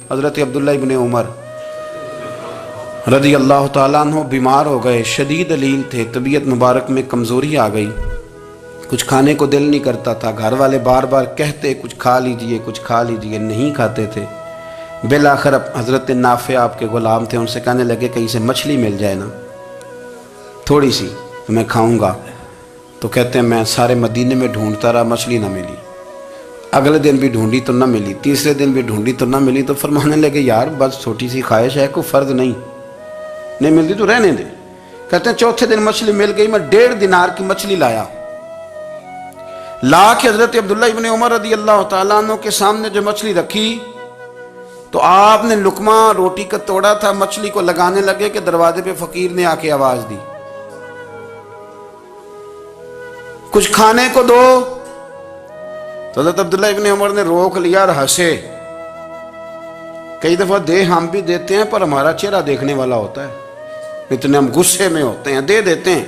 حضرت عبداللہ ابن عمر رضی اللہ تعالیٰ عنہ بیمار ہو گئے، شدید علیل تھے، طبیعت مبارک میں کمزوری آ گئی، کچھ کھانے کو دل نہیں کرتا تھا، گھر والے بار بار کہتے کچھ کھا لیجئے کچھ کھا لیجئے، نہیں کھاتے تھے۔ بالآخر حضرت نافع آپ کے غلام تھے، ان سے کہنے لگے کہیں سے مچھلی مل جائے نا تھوڑی سی تو میں کھاؤں گا۔ تو کہتے ہیں میں سارے مدینے میں ڈھونڈتا رہا، مچھلی نہ ملی، اگلے دن بھی ڈھونڈی تو نہ ملی، تیسرے دن بھی ڈھونڈی تو نہ ملی، تو فرمانے لگے یار بس چھوٹی سی خواہش ہے، کوئی فرض نہیں ملتی تو رہنے دے۔ کہتے ہیں چوتھے دن مچھلی مل گئی، میں 1.5 دینار کی مچھلی لایا، لا کے حضرت عبداللہ ابن عمر رضی اللہ تعالیٰ عنہ کے سامنے جو مچھلی رکھی تو آپ نے لقمہ روٹی کا توڑا تھا، مچھلی کو لگانے لگے کہ دروازے پہ فقیر نے آ کے آواز دی کچھ کھانے کو دو۔ تو حضرت عبداللہ ابن عمر نے روک لیا اور ہنسے۔ کئی دفعہ دے ہم بھی دیتے ہیں پر ہمارا چہرہ دیکھنے والا ہوتا ہے، اتنے ہم غصے میں ہوتے ہیں، دے دیتے ہیں،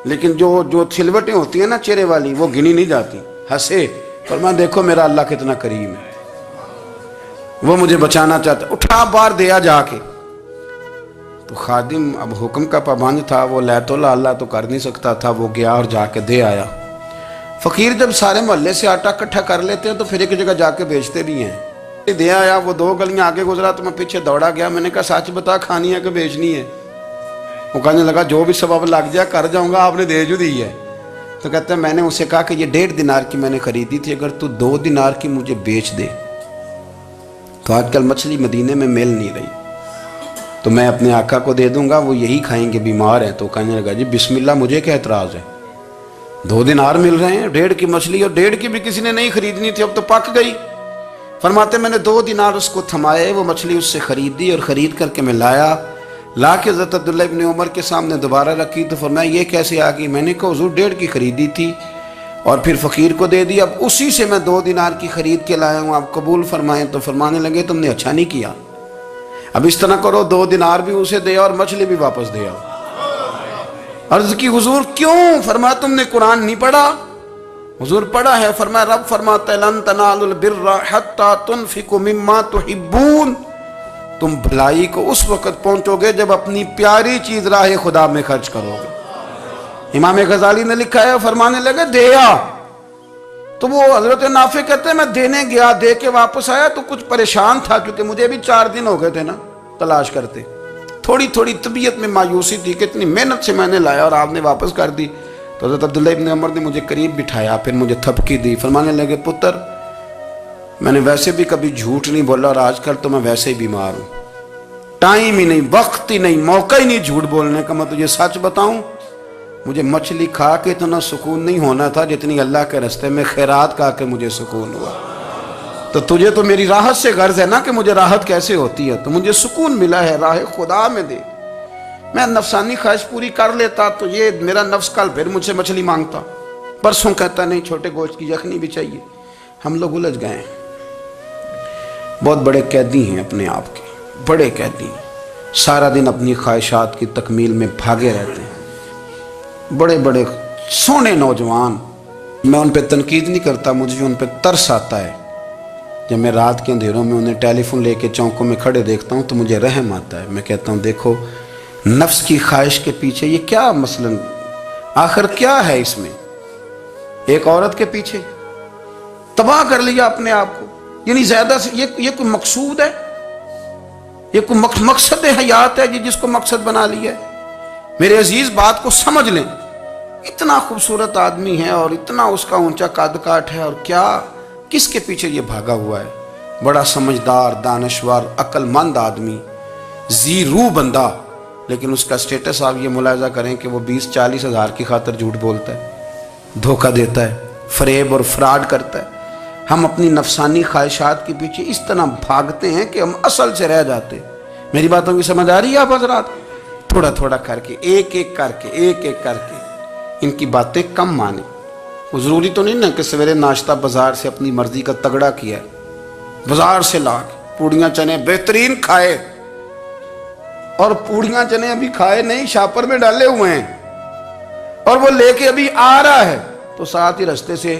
لیکن جو چھلوٹیں ہوتی ہیں نا چہرے والی وہ گنی نہیں جاتی۔ ہنسے، فرمایا دیکھو میرا اللہ کتنا کریم ہے، وہ مجھے بچانا چاہتا ہے، اٹھا بار دیا جا کے۔ تو خادم اب حکم کا پابند تھا، وہ لیت اللہ تو کر نہیں سکتا تھا، وہ گیا اور جا کے دے آیا۔ فقیر جب سارے محلے سے آٹا اکٹھا کر لیتے ہیں تو پھر ایک جگہ جا کے بیچتے بھی ہیں۔ دے آیا، وہ 2 گلیاں آگے گزرا تو میں پیچھے دوڑا گیا، میں نے کہا سچ بتا کھانی ہے کہ بیچنی ہے؟ وہ کہنے لگا جو بھی سبب لگ جائے کر جاؤں گا، آپ نے دے جو دی ہے۔ تو کہتے ہیں میں نے اسے کہا کہ یہ 1.5 دینار کی میں نے خریدی تھی، اگر تو 2 دینار کی مجھے بیچ دے تو آج کل مچھلی مدینے میں مل نہیں رہی، تو میں اپنے آقا کو دے دوں گا، وہ یہی کھائیں گے، بیمار ہیں۔ تو کہنے لگا جی بسم اللہ، مجھے کیا اعتراض ہے، 2 دینار مل رہے ہیں، 1.5 کی مچھلی، اور 1.5 کی بھی کسی نے نہیں خریدنی تھی، اب تو پک گئی۔ فرماتے میں نے 2 دینار اس کو تھمائے، وہ مچھلی اس سے خریدی اور خرید کر کے میں لایا، لا کے حضرت عبداللہ ابن عمر کے سامنے دوبارہ رکھی تو فرمایا یہ کیسے آ گئی؟ میں نے کہا حضور 1.5 کی خریدی تھی اور پھر فقیر کو دے دی، اب اسی سے میں 2 دینار کی خرید کے لایا ہوں، آپ قبول فرمائیں۔ تو فرمانے لگے تم نے اچھا نہیں کیا، اب اس طرح کرو 2 دینار بھی اسے دے اور مچھلی بھی واپس دے آؤ۔ عرض کی حضور کیوں؟ فرمایا تم نے قرآن نہیں پڑھا؟ حضور پڑھا ہے۔ فرمایا رب فرماتا ہے لن تنالوا البر حتی تنفقوا مما تحبون، تم بھلائی کو اس وقت پہنچو گے جب اپنی پیاری چیز راہ خدا میں خرچ کرو گے۔ امام غزالی نے لکھا ہے، فرمانے لگے دیا، تو وہ حضرت نافع کہتے ہیں میں دینے گیا، دے کے واپس آیا تو کچھ پریشان تھا، کیونکہ مجھے بھی 4 دن ہو گئے تھے نا تلاش کرتے، تھوڑی تھوڑی طبیعت میں مایوسی تھی کہ اتنی محنت سے میں نے لایا اور آپ نے واپس کر دی۔ تو حضرت عبداللہ ابن عمر نے مجھے قریب بٹھایا، پھر مجھے تھپکی دی، فرمانے لگے پتر میں نے ویسے بھی کبھی جھوٹ نہیں بولا اور آج کل تو میں ویسے ہی بیمار ہوں، ٹائم ہی نہیں، وقت ہی نہیں، موقع ہی نہیں جھوٹ بولنے کا، میں تجھے سچ بتاؤں مجھے مچھلی کھا کے اتنا سکون نہیں ہونا تھا جتنی اللہ کے راستے میں خیرات کھا کے مجھے سکون ہوا۔ تو تجھے تو میری راحت سے غرض ہے نا کہ مجھے راحت کیسے ہوتی ہے، تو مجھے سکون ملا ہے، راہ خدا میں دے، میں نفسانی خواہش پوری کر لیتا تو یہ میرا نفس کل پھر مجھ سے مچھلی مانگتا، پرسوں کہتا نہیں چھوٹے گوشت کی یخنی بھی چاہیے۔ ہم لوگ الجھ گئے ہیں، بہت بڑے قیدی ہیں اپنے آپ کے، بڑے قیدی ہیں، سارا دن اپنی خواہشات کی تکمیل میں بھاگے رہتے ہیں، بڑے بڑے سونے نوجوان۔ میں ان پہ تنقید نہیں کرتا، مجھے ان پہ ترس آتا ہے، جب میں رات کے اندھیروں میں انہیں ٹیلی فون لے کے چوکوں میں کھڑے دیکھتا ہوں تو مجھے رحم آتا ہے، میں کہتا ہوں دیکھو نفس کی خواہش کے پیچھے یہ کیا مثلاً آخر کیا ہے اس میں، ایک عورت کے پیچھے تباہ کر لیا اپنے آپ کو، یعنی زیادہ سے یہ کوئی مقصود ہے، یہ کوئی مقصد حیات ہے جس کو مقصد بنا لیا ہے؟ میرے عزیز بات کو سمجھ لیں، اتنا خوبصورت آدمی ہے اور اتنا اس کا اونچا قد کاٹ ہے، اور کیا کس کے پیچھے یہ بھاگا ہوا ہے؟ بڑا سمجھدار، دانشور، عقل مند آدمی، ذی روح بندہ، لیکن اس کا سٹیٹس آپ یہ ملاحظہ کریں کہ وہ 20-40 ہزار کی خاطر جھوٹ بولتا ہے، دھوکہ دیتا ہے، فریب اور فراڈ کرتا ہے۔ ہم اپنی نفسانی خواہشات کے پیچھے اس طرح بھاگتے ہیں کہ ہم اصل سے رہ جاتے ہیں۔ میری باتوں کی سمجھ آ رہی ہے آپ حضرات؟ تھوڑا تھوڑا کر کے، ایک ایک کر کے ان کی باتیں کم مانیں۔ وہ ضروری تو نہیں نا کہ سویرے ناشتہ بازار سے اپنی مرضی کا تگڑا کیا ہے، بازار سے لا کے پوڑیاں چنے بہترین کھائے، اور پوڑیاں چنے ابھی کھائے نہیں، شاپر میں ڈالے ہوئے ہیں، اور وہ لے کے ابھی آ رہا ہے تو ساتھ ہی رستے سے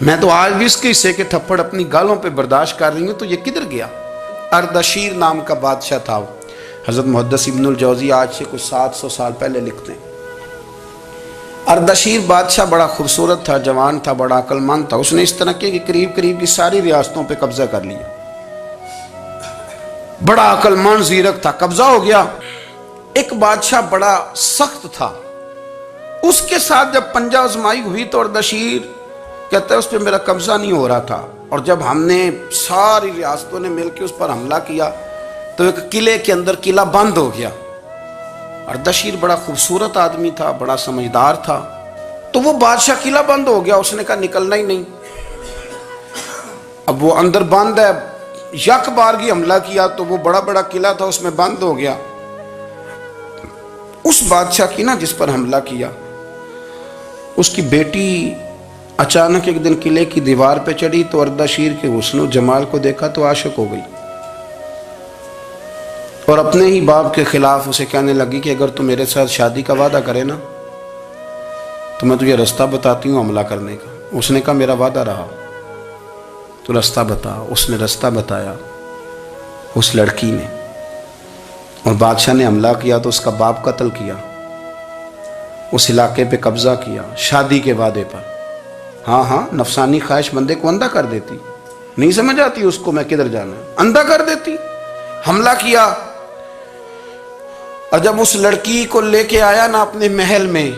میں تو آج بھی اس کے حصے کے تھپڑ اپنی گالوں پہ برداشت کر رہی ہوں، تو یہ کدھر گیا؟ اردشیر نام کا بادشاہ تھا، حضرت محدث ابن الجوزی آج سے کچھ 700 سال پہلے لکھتے ہیں۔ اردشیر بادشاہ بڑا خوبصورت تھا، جوان تھا، بڑا عقل مند تھا۔ اس نے اس طرح کی قریب قریب کی ساری ریاستوں پہ قبضہ کر لیا۔ بڑا عقل مند زیرک تھا، قبضہ ہو گیا۔ ایک بادشاہ بڑا سخت تھا، اس کے ساتھ جب پنجہ آزمائی ہوئی تو اردشیر کہتا ہے اس پہ میرا قبضہ نہیں ہو رہا تھا، اور جب ہم نے ساری ریاستوں نے مل کے اس پر حملہ کیا تو ایک قلعے کے اندر قلعہ بند ہو گیا۔ اردشیر بڑا خوبصورت آدمی تھا، بڑا سمجھدار تھا، تو وہ بادشاہ قلعہ بند ہو گیا، اس نے کہا نکلنا ہی نہیں۔ اب وہ اندر بند ہے، یک بارگی حملہ کیا تو وہ بڑا بڑا قلعہ تھا اس میں بند ہو گیا۔ اس بادشاہ کی نا جس پر حملہ کیا، اس کی بیٹی اچانک ایک دن قلعے کی دیوار پہ چڑھی تو اردشیر کے حسن و جمال کو دیکھا تو عاشق ہو گئی، اور اپنے ہی باپ کے خلاف اسے کہنے لگی کہ اگر تو میرے ساتھ شادی کا وعدہ کرے نا تو میں تجھے رستہ بتاتی ہوں حملہ کرنے کا۔ اس نے کہا میرا وعدہ رہا، تو رستہ بتا۔ اس نے رستہ بتایا اس لڑکی نے، اور بادشاہ نے حملہ کیا تو اس کا باپ قتل کیا، اس علاقے پہ قبضہ کیا شادی کے وعدے پر۔ ہاں ہاں، نفسانی خواہش بندے کو اندھا کر دیتی، نہیں سمجھ آتی اس کو میں کدھر جانا ہے، اندھا کر دیتی۔ حملہ کیا، اور جب اس لڑکی کو لے کے آیا نا اپنے محل میں،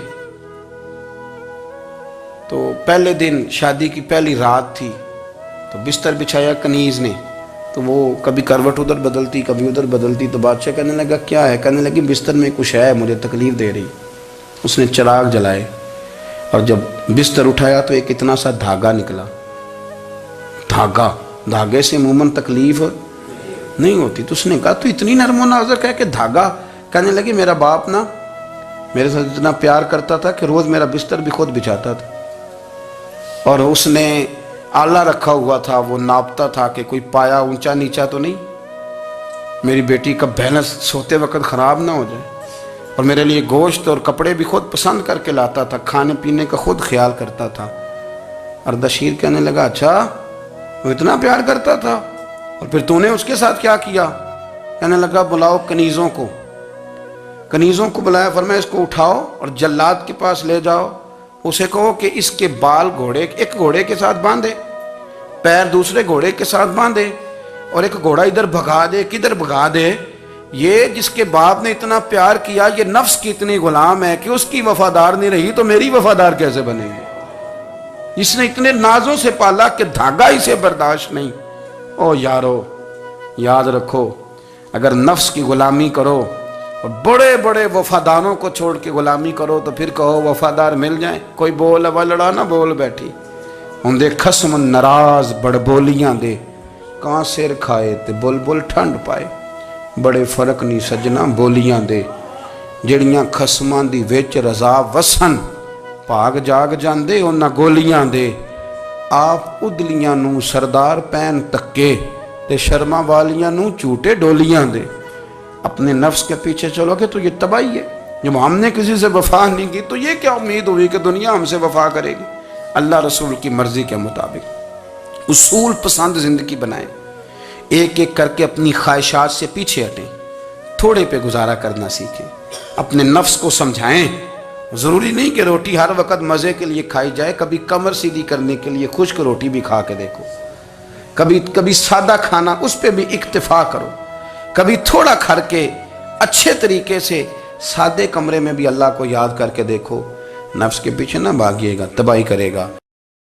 تو پہلے دن شادی کی پہلی رات تھی، تو بستر بچھایا کنیز نے، تو وہ کبھی کروٹ ادھر بدلتی کبھی ادھر بدلتی، تو بادشاہ کہنے لگا کیا ہے؟ کہنے لگی بستر میں کچھ ہے، مجھے تکلیف دے رہی۔ اس نے چراغ جلائے اور جب بستر اٹھایا تو ایک اتنا سا دھاگا نکلا۔ دھاگے سے عموماً تکلیف نہیں ہوتی، تو اس نے کہا تو اتنی نرم و نازک ہے کہ دھاگا؟ کہنے لگی میرا باپ نا میرے ساتھ اتنا پیار کرتا تھا کہ روز میرا بستر بھی خود بچھاتا تھا، اور اس نے آلہ رکھا ہوا تھا، وہ ناپتا تھا کہ کوئی پایا اونچا نیچا تو نہیں، میری بیٹی کا بیلنس سوتے وقت خراب نہ ہو جائے، اور میرے لیے گوشت اور کپڑے بھی خود پسند کر کے لاتا تھا، کھانے پینے کا خود خیال کرتا تھا۔ اردشیر کہنے لگا اچھا وہ اتنا پیار کرتا تھا، اور پھر تو نے اس کے ساتھ کیا کیا؟ کہنے لگا بلاؤ کنیزوں کو۔ کنیزوں کو بلایا، فرمایا اس کو اٹھاؤ اور جلاد کے پاس لے جاؤ، اسے کہو کہ اس کے بال ایک گھوڑے کے ساتھ باندھے، پیر دوسرے گھوڑے کے ساتھ باندھے، اور ایک گھوڑا ادھر بھگا دے کدھر بھگا دے۔ یہ جس کے باپ نے اتنا پیار کیا، یہ نفس کی اتنی غلام ہے کہ اس کی وفادار نہیں رہی تو میری وفادار کیسے بنے گی؟ اس نے اتنے نازوں سے پالا کہ دھاگا اسے برداشت نہیں۔ او یارو، یاد رکھو، اگر نفس کی غلامی کرو اور بڑے بڑے وفاداروں کو چھوڑ کے غلامی کرو تو پھر کہو وفادار مل جائیں، کوئی بول وا لڑا نہ بول بیٹھی ہوں دے خسم ناراض بڑ بولیاں دے، کان سر کھائے تے بلبل ٹھنڈ پائے، بڑے فرق نہیں سجنا بولیاں دے، جڑیاں خسماں دی وچ رضا وسن، بھاگ جاگ جاندے انہاں گولیاں دے، آپ ادلیاں نو سردار پین تکے تے شرما والیاں نو چوٹے ڈولیاں دے۔ اپنے نفس کے پیچھے چلو گے تو یہ تباہی ہے۔ جب ہم نے کسی سے وفا نہیں کی تو یہ کیا امید ہوئی کہ دنیا ہم سے وفا کرے گی؟ اللہ رسول کی مرضی کے مطابق اصول پسند زندگی بنائیں، ایک ایک کر کے اپنی خواہشات سے پیچھے ہٹیں، تھوڑے پہ گزارا کرنا سیکھیں، اپنے نفس کو سمجھائیں۔ ضروری نہیں کہ روٹی ہر وقت مزے کے لیے کھائی جائے، کبھی کمر سیدھی کرنے کے لیے خشک روٹی بھی کھا کے دیکھو، کبھی سادہ کھانا اس پہ بھی اکتفا کرو، کبھی تھوڑا کھر کے اچھے طریقے سے سادے کمرے میں بھی اللہ کو یاد کر کے دیکھو۔ نفس کے پیچھے نہ بھاگیے گا، تباہی کرے گا۔